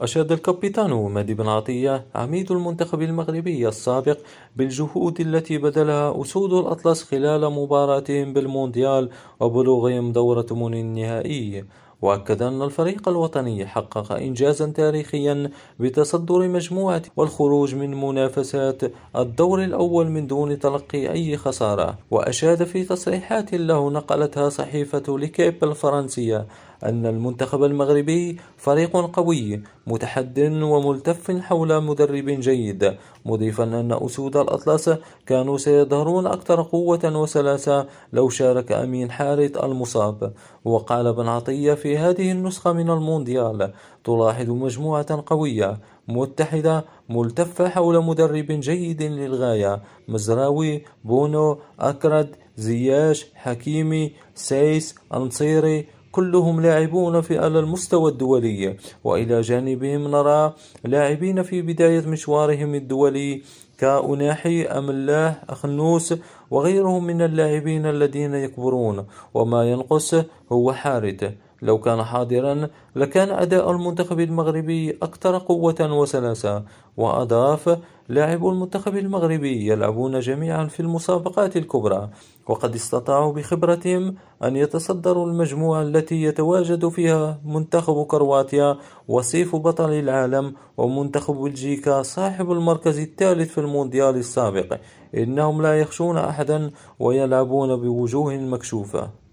أشاد الكابتن مهدي بن عطية عميد المنتخب المغربي السابق بالجهود التي بذلها أسود الأطلس خلال مباراتهم بالمونديال وبلوغهم دور ثمن النهائي، وأكد أن الفريق الوطني حقق إنجازا تاريخيا بتصدر مجموعة والخروج من منافسات الدور الأول من دون تلقي أي خسارة. وأشاد في تصريحات له نقلتها صحيفة ليكيب الفرنسية أن المنتخب المغربي فريق قوي متحد وملتف حول مدرب جيد، مضيفا أن أسود الأطلس كانوا سيظهرون أكثر قوة وسلاسة لو شارك أمين حارث المصاب. وقال بن عطية في هذه النسخة من المونديال تلاحظ مجموعة قوية متحدة ملتفة حول مدرب جيد للغاية: مزراوي، بونو، أكرد، زياش، حكيمي، سيس، أنصيري، كلهم لاعبون على المستوى الدولي. وإلى جانبهم نرى لاعبين في بداية مشوارهم الدولي كأناحي أم الله أخنوس وغيرهم من اللاعبين الذين يكبرون، وما ينقص هو حارث. لو كان حاضرا لكان أداء المنتخب المغربي أكثر قوة وسلاسة. وأضاف: لاعبو المنتخب المغربي يلعبون جميعا في المسابقات الكبرى، وقد استطاعوا بخبرتهم أن يتصدروا المجموعة التي يتواجد فيها منتخب كرواتيا وصيف بطل العالم ومنتخب بلجيكا صاحب المركز الثالث في المونديال السابق. إنهم لا يخشون أحدا ويلعبون بوجوه مكشوفة.